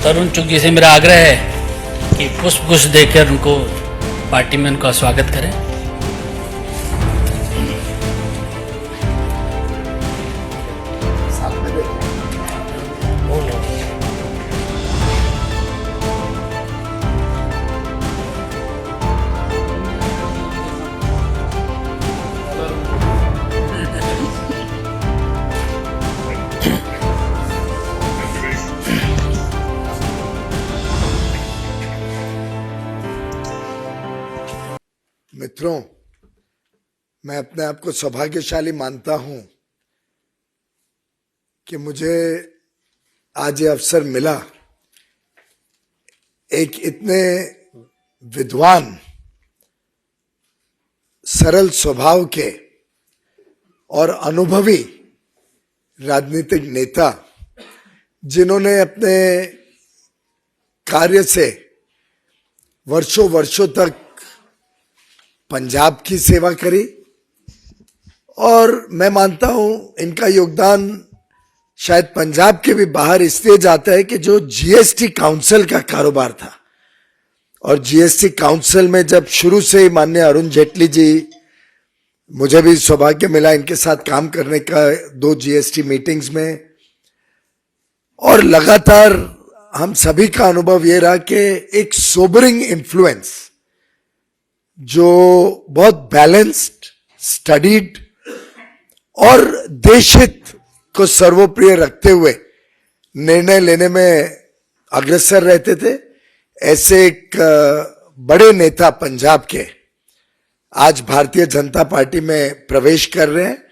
तरुण चुग्गी से मेरा आग्रह है कि पुष्प गुच्छ देकर उनको पार्टी में उनका स्वागत करें। मित्रों, मैं अपने आप को सौभाग्यशाली मानता हूं कि मुझे आज ये अवसर मिला एक इतने विद्वान, सरल स्वभाव के और अनुभवी राजनीतिक नेता, जिन्होंने अपने कार्य से वर्षों वर्षों तक पंजाब की सेवा करी, और मैं मानता हूं इनका योगदान शायद पंजाब के भी बाहर इसलिए जाता है कि जो जीएसटी काउंसिल का कारोबार था, और जीएसटी काउंसिल में जब शुरू से ही माननीय अरुण जेटली जी, मुझे भी सौभाग्य मिला इनके साथ काम करने का 2 जीएसटी मीटिंग्स में, और लगातार हम सभी का अनुभव ये रहा कि एक सोबरिंग इन्फ्लुएंस जो बहुत बैलेंस्ड, स्टडीड और देशहित को सर्वोप्रिय रखते हुए निर्णय लेने में अग्रसर रहते थे, ऐसे एक बड़े नेता पंजाब के आज भारतीय जनता पार्टी में प्रवेश कर रहे हैं।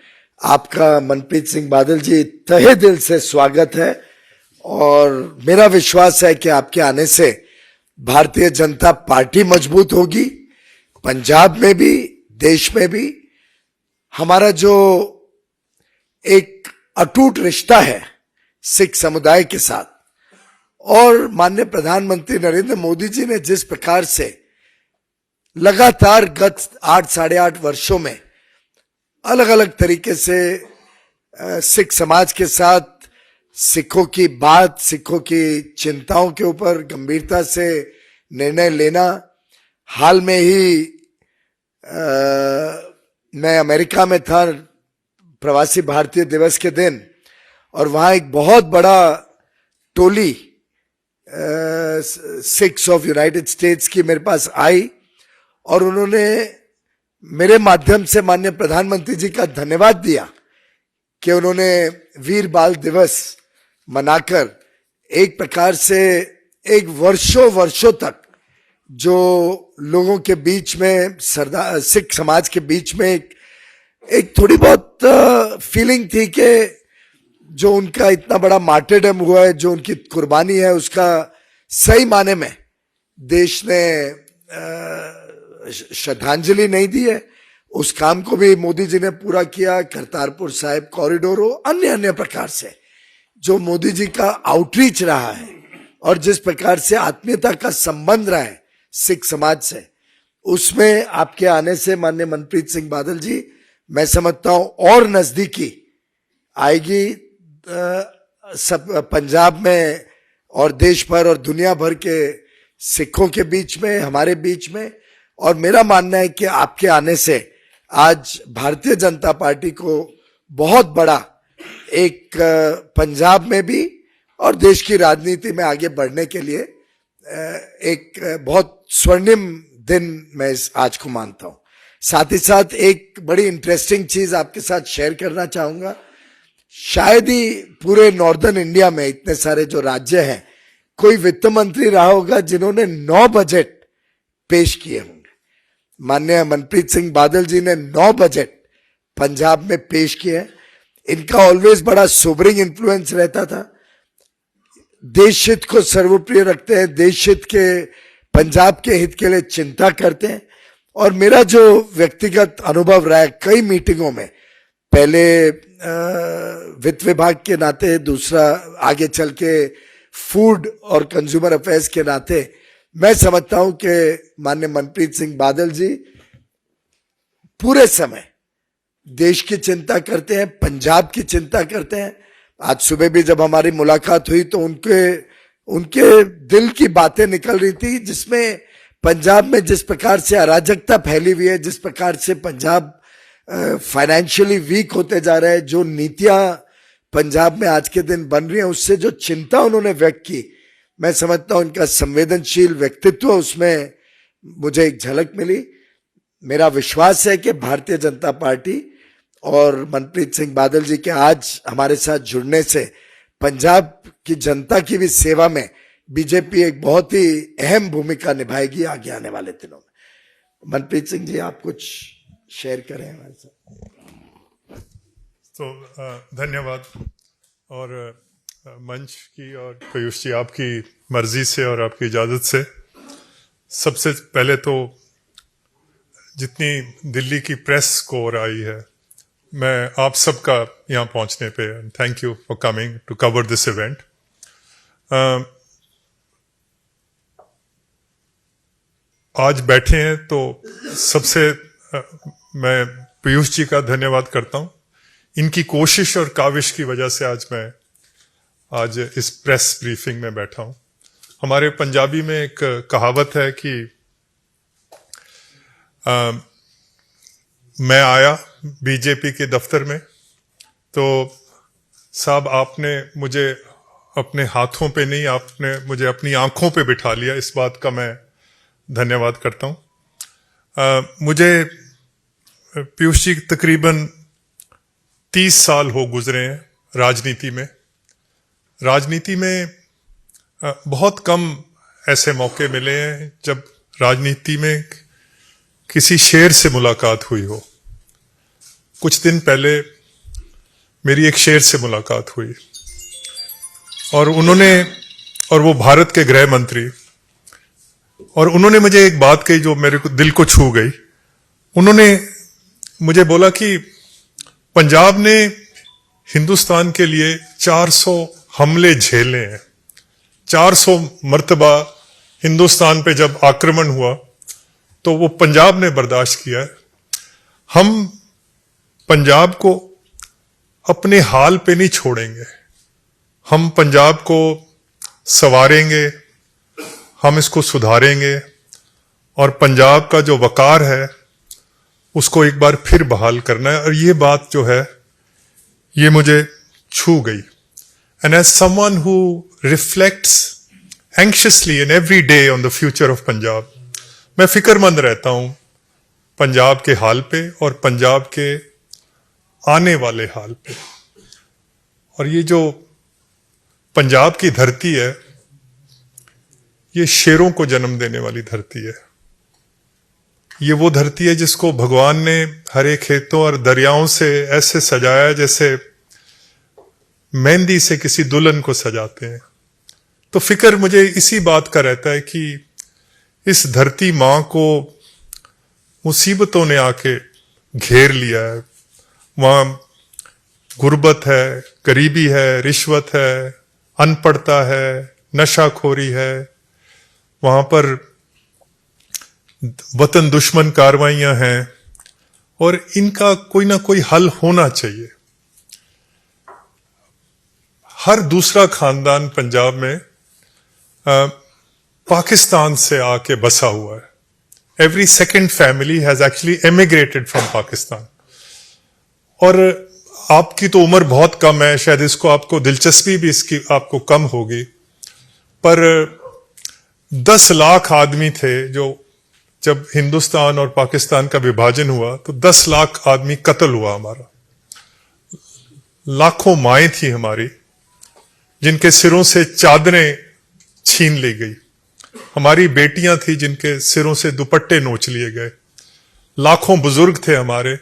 आपका मनप्रीत सिंह बादल जी तहे दिल से स्वागत है, और मेरा विश्वास है कि आपके आने से भारतीय जनता पार्टी मजबूत होगी। पंजाब में भी, देश में भी हमारा जो एक अटूट रिश्ता है सिख समुदाय के साथ, और माननीय प्रधानमंत्री नरेंद्र मोदी जी ने जिस प्रकार से लगातार गत 8 साढ़े 8 वर्षों में अलग अलग तरीके से सिख समाज के साथ सिखों की बात, सिखों की चिंताओं के ऊपर गंभीरता से निर्णय लेना। हाल में ही मैं अमेरिका में था प्रवासी भारतीय दिवस के दिन, और वहां एक बहुत बड़ा टोली सिख्स ऑफ यूनाइटेड स्टेट्स की मेरे पास आई, और उन्होंने मेरे माध्यम से माननीय प्रधानमंत्री जी का धन्यवाद दिया कि उन्होंने वीर बाल दिवस मनाकर एक प्रकार से एक वर्षों वर्षों तक जो लोगों के बीच में, सरदार सिख समाज के बीच में एक थोड़ी बहुत फीलिंग थी कि जो उनका इतना बड़ा मार्टरडम हुआ है, जो उनकी कुर्बानी है, उसका सही माने में देश ने श्रद्धांजलि नहीं दी है। उस काम को भी मोदी जी ने पूरा किया। करतारपुर साहिब कॉरिडोर हो, अन्य अन्य प्रकार से जो मोदी जी का आउटरीच रहा है, और जिस प्रकार से आत्मीयता का संबंध रहा है सिख समाज से, उसमें आपके आने से माननीय मनप्रीत सिंह बादल जी, मैं समझता हूं और नजदीकी आएगी सब पंजाब में और देश भर और दुनिया भर के सिखों के बीच में, हमारे बीच में। और मेरा मानना है कि आपके आने से आज भारतीय जनता पार्टी को बहुत बड़ा एक पंजाब में भी और देश की राजनीति में आगे बढ़ने के लिए एक बहुत स्वर्णिम दिन मैं आज को मानता हूं। साथ ही साथ एक बड़ी इंटरेस्टिंग चीज आपके साथ शेयर करना चाहूंगा। शायद ही पूरे नॉर्दर्न इंडिया में इतने सारे जो राज्य हैं, कोई वित्त मंत्री रहा होगा जिन्होंने 9 बजट पेश किए होंगे। माननीय मनप्रीत सिंह बादल जी ने 9 बजट पंजाब में पेश किए। इनका ऑलवेज बड़ा सोबरिंग इन्फ्लुएंस रहता था, देश हित को सर्वोप्रिय रखते हैं, देश हित के, पंजाब के हित के लिए चिंता करते हैं। और मेरा जो व्यक्तिगत अनुभव रहा है कई मीटिंगों में, पहले वित्त विभाग के नाते, दूसरा आगे चल के फूड और कंज्यूमर अफेयर्स के नाते, मैं समझता हूं कि माननीय मनप्रीत सिंह बादल जी पूरे समय देश की चिंता करते हैं, पंजाब की चिंता करते हैं। आज सुबह भी जब हमारी मुलाकात हुई तो उनके दिल की बातें निकल रही थी, जिसमें पंजाब में जिस प्रकार से अराजकता फैली हुई है, जिस प्रकार से पंजाब फाइनेंशियली वीक होते जा रहा है, जो नीतियां पंजाब में आज के दिन बन रही हैं, उससे जो चिंता उन्होंने व्यक्त की, मैं समझता हूं उनका संवेदनशील व्यक्तित्व उसमें मुझे एक झलक मिली। मेरा विश्वास है कि भारतीय जनता पार्टी और मनप्रीत सिंह बादल जी के आज हमारे साथ जुड़ने से पंजाब की जनता की भी सेवा में बीजेपी एक बहुत ही अहम भूमिका निभाएगी आगे आने वाले दिनों में। मनप्रीत सिंह जी, आप कुछ शेयर करें हमारे साथ। तो धन्यवाद। और मंच की और पीयूष जी, आपकी मर्जी से और आपकी इजाज़त से सबसे पहले तो जितनी दिल्ली की प्रेस को और आई है, मैं आप सबका यहाँ पहुँचने पे thank you for coming to cover this event. आज बैठे हैं तो सबसे मैं पीयूष जी का धन्यवाद करता हूँ। इनकी कोशिश और काविश की वजह से आज इस प्रेस ब्रीफिंग में बैठा हूँ। हमारे पंजाबी में एक कहावत है कि मैं आया बीजेपी के दफ्तर में तो साहब आपने मुझे अपने हाथों पे नहीं, आपने मुझे अपनी आंखों पे बिठा लिया। इस बात का मैं धन्यवाद करता हूँ। मुझे पीयूष जी तकरीबन 30 साल हो गुजरे हैं राजनीति में। राजनीति में बहुत कम ऐसे मौके मिले हैं जब राजनीति में किसी शेर से मुलाकात हुई हो। कुछ दिन पहले मेरी एक शेर से मुलाकात हुई और वो भारत के गृह मंत्री, और उन्होंने मुझे एक बात कही जो मेरे को दिल को छू गई। उन्होंने मुझे बोला कि पंजाब ने हिंदुस्तान के लिए 400 हमले झेले हैं। 400 मर्तबा हिंदुस्तान पे जब आक्रमण हुआ तो वो पंजाब ने बर्दाश्त किया है। हम पंजाब को अपने हाल पे नहीं छोड़ेंगे। हम पंजाब को संवारेंगे, हम इसको सुधारेंगे और पंजाब का जो वकार है उसको एक बार फिर बहाल करना है। और ये बात जो है ये मुझे छू गई। And as someone who reflects anxiously in every day on the future of Punjab, मैं फिक्रमंद रहता हूं पंजाब के हाल पे और पंजाब के आने वाले हाल पे। और ये जो पंजाब की धरती है ये शेरों को जन्म देने वाली धरती है। ये वो धरती है जिसको भगवान ने हरे खेतों और दरियाओं से ऐसे सजाया जैसे मेहंदी से किसी दुल्हन को सजाते हैं। तो फिक्र मुझे इसी बात का रहता है कि इस धरती मां को मुसीबतों ने आके घेर लिया है। वहां गुर्बत है, गरीबी है, रिश्वत है, अनपढ़ता है, नशाखोरी है। वहां पर वतन दुश्मन कार्रवाइयां हैं और इनका कोई ना कोई हल होना चाहिए। हर दूसरा खानदान पंजाब में पाकिस्तान से आके बसा हुआ है। Every second family has actually emigrated from Pakistan. और आपकी तो उम्र बहुत कम है, शायद इसको आपको दिलचस्पी भी इसकी आपको कम होगी, पर 10 लाख आदमी थे जो जब हिंदुस्तान और पाकिस्तान का विभाजन हुआ तो 10 लाख आदमी कत्ल हुआ हमारा। लाखों माएं थी हमारी जिनके सिरों से चादरें छीन ली गई। हमारी बेटियां थी जिनके सिरों से दुपट्टे नोच लिए गए। लाखों बुजुर्ग थे हमारे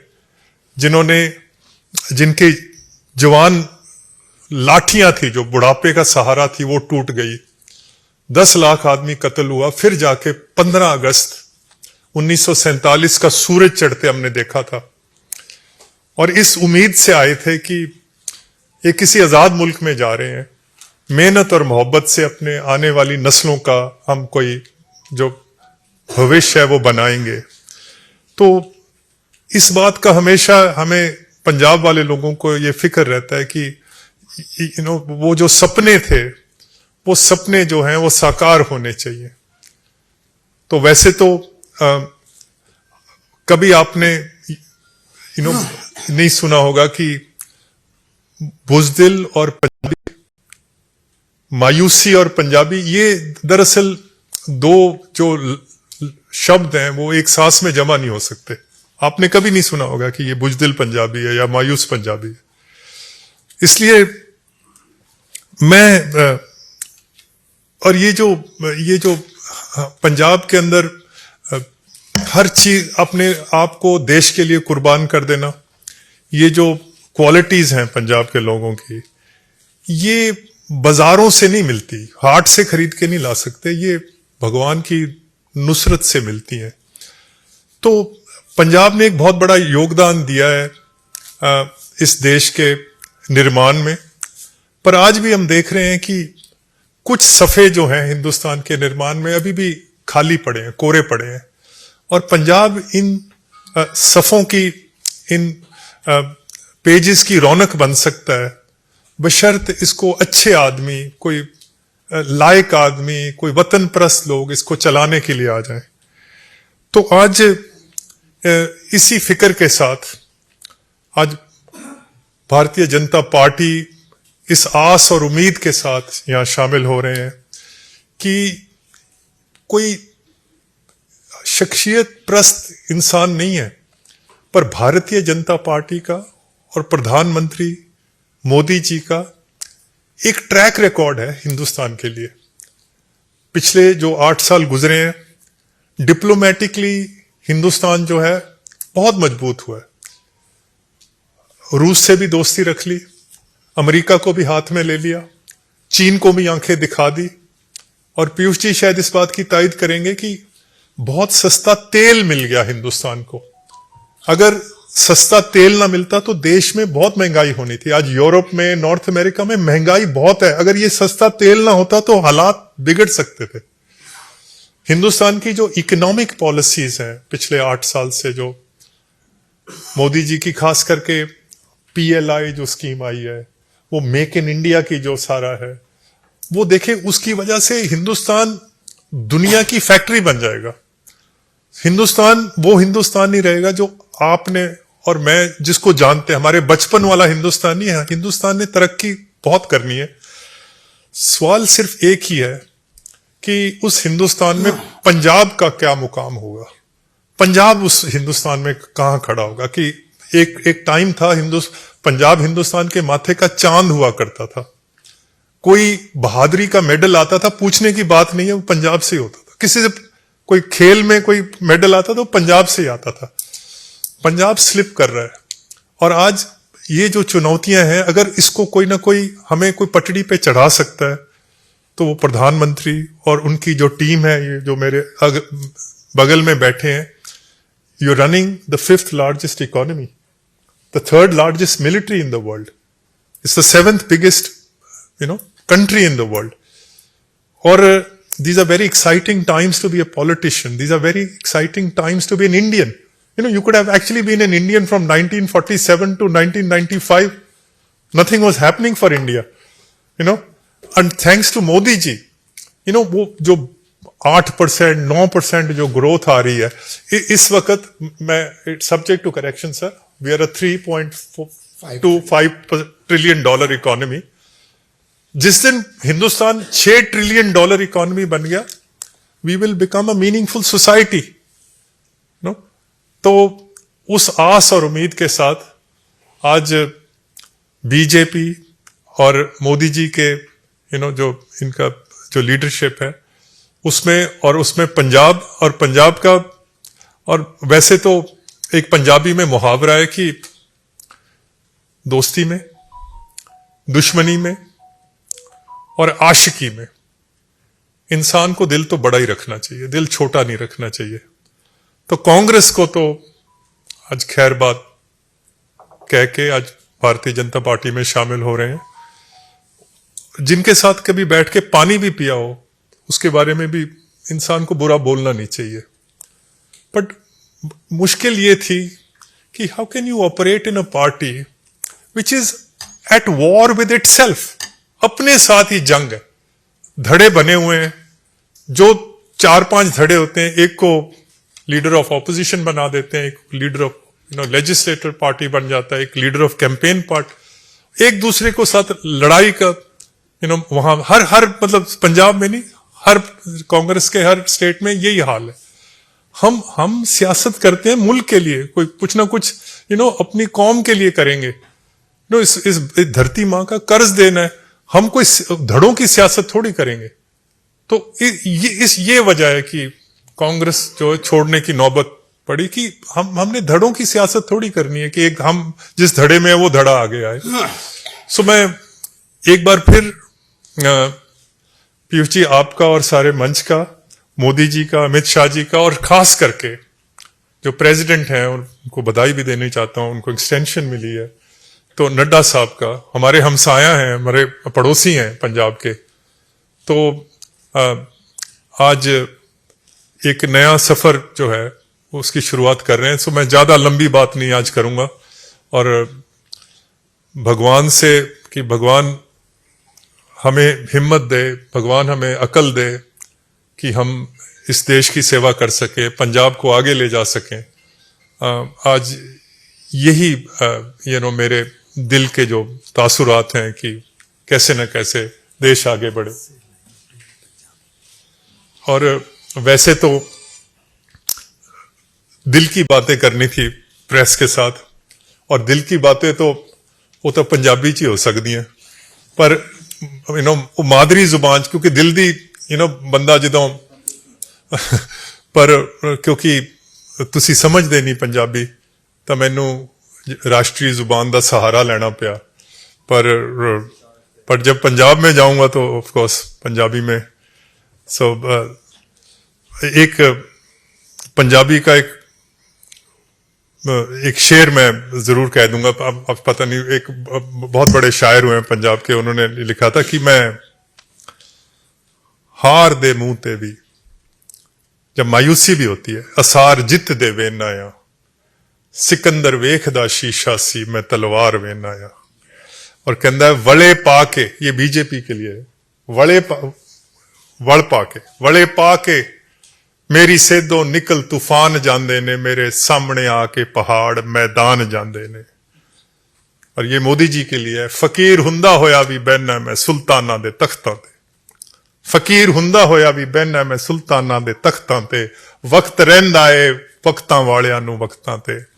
जिनकी जवान लाठियां थी, जो बुढ़ापे का सहारा थी, वो टूट गई। 10 लाख आदमी कत्ल हुआ। फिर जाके 15 अगस्त 1947 का सूरज चढ़ते हमने देखा था और इस उम्मीद से आए थे कि ये किसी आजाद मुल्क में जा रहे हैं, मेहनत और मोहब्बत से अपने आने वाली नस्लों का हम कोई जो भविष्य है वो बनाएंगे। तो इस बात का हमेशा हमें पंजाब वाले लोगों को ये फिक्र रहता है कि वो जो सपने थे वो सपने जो हैं वो साकार होने चाहिए। तो वैसे तो कभी आपने नहीं सुना होगा कि बुज़दिल और पंजाबी, मायूसी और पंजाबी, ये दरअसल दो जो शब्द हैं वो एक सांस में जमा नहीं हो सकते। आपने कभी नहीं सुना होगा कि ये बुज़दिल पंजाबी है या मायूस पंजाबी है। इसलिए मैं और ये जो पंजाब के अंदर हर चीज अपने आप को देश के लिए कुर्बान कर देना, ये जो क्वालिटीज हैं पंजाब के लोगों की, ये बाजारों से नहीं मिलती, हाट से खरीद के नहीं ला सकते, ये भगवान की नुसरत से मिलती हैं। तो पंजाब ने एक बहुत बड़ा योगदान दिया है इस देश के निर्माण में, पर आज भी हम देख रहे हैं कि कुछ सफ़े जो हैं हिंदुस्तान के निर्माण में अभी भी खाली पड़े हैं, कोरे पड़े हैं। और पंजाब इन सफ़ों की, इन पेजेस की रौनक बन सकता है, बशर्त इसको अच्छे आदमी, कोई लायक आदमी, कोई वतन परस्त लोग इसको चलाने के लिए आ जाएं। तो आज इसी फिक्र के साथ आज भारतीय जनता पार्टी इस आस और उम्मीद के साथ यहां शामिल हो रहे हैं कि कोई शख्सियत प्रस्त इंसान नहीं है, पर भारतीय जनता पार्टी का और प्रधानमंत्री मोदी जी का एक ट्रैक रिकॉर्ड है हिंदुस्तान के लिए। पिछले जो 8 साल गुजरे हैं, डिप्लोमेटिकली हिंदुस्तान जो है बहुत मजबूत हुआ है। रूस से भी दोस्ती रख ली, अमेरिका को भी हाथ में ले लिया, चीन को भी आंखें दिखा दी। और पीयूष जी शायद इस बात की तायद करेंगे कि बहुत सस्ता तेल मिल गया हिंदुस्तान को। अगर सस्ता तेल ना मिलता तो देश में बहुत महंगाई होनी थी। आज यूरोप में, नॉर्थ अमेरिका में महंगाई बहुत है। अगर ये सस्ता तेल ना होता तो हालात बिगड़ सकते थे। हिंदुस्तान की जो इकोनॉमिक पॉलिसीज हैं पिछले 8 साल से, जो मोदी जी की खास करके PLI जो स्कीम आई है, वो मेक इन इंडिया की जो सारा है, वो देखे, उसकी वजह से हिंदुस्तान दुनिया की फैक्ट्री बन जाएगा। हिंदुस्तान वो हिंदुस्तान नहीं रहेगा जो आपने और मैं जिसको जानते हैं, हमारे बचपन वाला हिंदुस्तान नहीं है। हिंदुस्तान ने तरक्की बहुत करनी है। सवाल सिर्फ एक ही है कि उस हिंदुस्तान में पंजाब का क्या मुकाम होगा, पंजाब उस हिंदुस्तान में कहां खड़ा होगा। कि एक टाइम था पंजाब हिंदुस्तान के माथे का चांद हुआ करता था। कोई बहादुरी का मेडल आता था, पूछने की बात नहीं है, वो पंजाब से ही होता था। किसी से कोई खेल में कोई मेडल आता तो पंजाब से ही आता था। पंजाब स्लिप कर रहा है। और आज ये जो चुनौतियां हैं, अगर इसको कोई ना कोई हमें कोई पटड़ी पे चढ़ा सकता है तो वो प्रधानमंत्री और उनकी जो टीम है, ये जो मेरे बगल में बैठे हैं, you running the 5th largest economy, the 3rd largest military in the world. It's the 7th biggest, country in the world. Or these are very exciting times to be a politician. These are very exciting times to be an Indian. You could have actually been an Indian from 1947 to 1995. Nothing was happening for India. And thanks to Modi ji, वो जो 8%, 9% जो growth आ रही है इस वक्त, मैं subject to correction sir, we are a $3.25 trillion economy. जिस दिन हिंदुस्तान $6 ट्रिलियन इकोनॉमी बन गया, we will become a meaningful society. तो उस आस और उम्मीद के साथ आज बीजेपी और मोदी जी के जो इनका जो लीडरशिप है उसमें पंजाब का, और वैसे तो एक पंजाबी में मुहावरा है कि दोस्ती में, दुश्मनी में और आशिकी में इंसान को दिल तो बड़ा ही रखना चाहिए, दिल छोटा नहीं रखना चाहिए। तो कांग्रेस को तो आज खैर बात कह के आज भारतीय जनता पार्टी में शामिल हो रहे हैं। जिनके साथ कभी बैठ के पानी भी पिया हो, उसके बारे में भी इंसान को बुरा बोलना नहीं चाहिए। बट मुश्किल ये थी कि how can you operate in a party which is at war with itself, अपने साथ ही जंग है। धड़े बने हुए हैं, जो 4-5 धड़े होते हैं, एक को लीडर ऑफ ऑपोजिशन बना देते हैं, एक लीडर ऑफ लेजिस्लेटर पार्टी बन जाता है, एक लीडर ऑफ कैंपेन पार्टी, एक दूसरे को साथ लड़ाई का वहां हर मतलब पंजाब में नहीं, हर कांग्रेस के हर स्टेट में यही हाल है। हम सियासत करते हैं मुल्क के लिए, कोई कुछ ना कुछ अपनी कौम के लिए करेंगे। इस धरती माँ का कर्ज देना है, हम कोई धड़ों की सियासत थोड़ी करेंगे। तो ये वजह है कि कांग्रेस जो छोड़ने की नौबत पड़ी, कि हमने धड़ों की सियासत थोड़ी करनी है कि एक हम जिस धड़े में है वो धड़ा आगे आए। सो मैं एक बार फिर पीयूष जी आपका और सारे मंच का, मोदी जी का, अमित शाह जी का, और खास करके जो प्रेसिडेंट हैं उनको बधाई भी देनी चाहता हूं, उनको एक्सटेंशन मिली है। तो नड्डा साहब का, हमारे हमसाया हैं, हमारे पड़ोसी हैं पंजाब के, तो आज एक नया सफर जो है उसकी शुरुआत कर रहे हैं। सो मैं ज्यादा लंबी बात नहीं आज करूंगा, और भगवान से कि भगवान हमें हिम्मत दे, भगवान हमें अकल दे कि हम इस देश की सेवा कर सके, पंजाब को आगे ले जा सकें। आज यही मेरे दिल के जो तासुरात हैं कि कैसे न कैसे देश आगे बढ़े। और वैसे तो दिल की बातें करनी थी प्रेस के साथ, और दिल की बातें तो वो तो पंजाबी च ही हो सकती हैं, पर मादरी जुबान, क्योंकि दिल दी बंदा जदों पर क्योंकि तुसी समझदे नहीं पंजाबी, तो मैनू राष्ट्रीय जुबान का सहारा लेना पिया। पर जब पंजाब में जाऊंगा तो ऑफ कोर्स पंजाबी में। सो एक पंजाबी का एक शेर मैं जरूर कह दूंगा, अब पता नहीं, एक बहुत बड़े शायर हुए हैं पंजाब के, उन्होंने लिखा था कि मैं हार दे मुंह ते भी, जब मायूसी भी होती है, असार जित दे वेना या, सिकंदर वेखदा शीशा सी मैं तलवार वेना या। और कहता है वले पा के, ये बीजेपी के लिए है, वले पा के मेरी सेदो निकल तूफान जांदे ने, मेरे सामने आके पहाड़ मैदान जांदे ने। और ये मोदी जी के लिए है, फकीर हुंदा होया भी बहना मैं सुल्ताना दे तख्तां ते, फकीर हुंदा होया भी बहना मैं सुल्ताना दे तख्तां ते, वक्त रहिंदा है वक्तां वालियां नू वक्तां ते।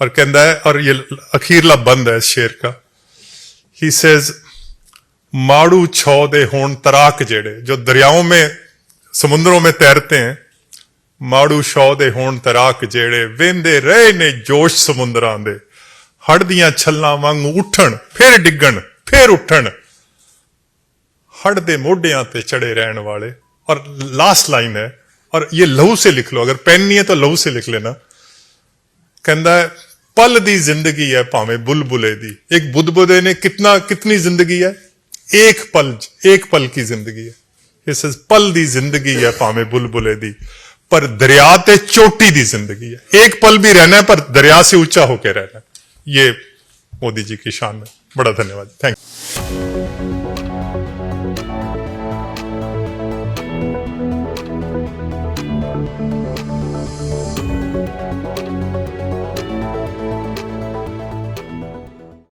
और कहता है, और ये अखीरला बंद है इस शेर का, ही सेज माड़ू छौ दे होण तराक जेड़े, जो दरियाओं में समुद्रों में तैरते हैं, माड़ू छौ दे होण तराक जेड़े, वेंदे रहे ने जोश समुद्रां दे, हड़ दियां छल्लां वांगू उठण फिर डिगण फिर उठण, हड़ दे मोढियां ते चढ़े रहन वाले। और लास्ट लाइन है, और ये लहू से लिख लो, अगर पेन नहीं है तो लहू से लिख लेना। कहता है पल दी जिंदगी है भावें बुलबुले दी, एक बुदबुदे ने कितनी जिंदगी है, एक पल की जिंदगी है। इस पल दी जिंदगी है भावें बुलबुले दी, पर दरिया ते चोटी दी जिंदगी है। एक पल भी रहना है पर दरिया से ऊंचा होकर रहना है। ये मोदी जी की शान है। बड़ा धन्यवाद, थैंक यू।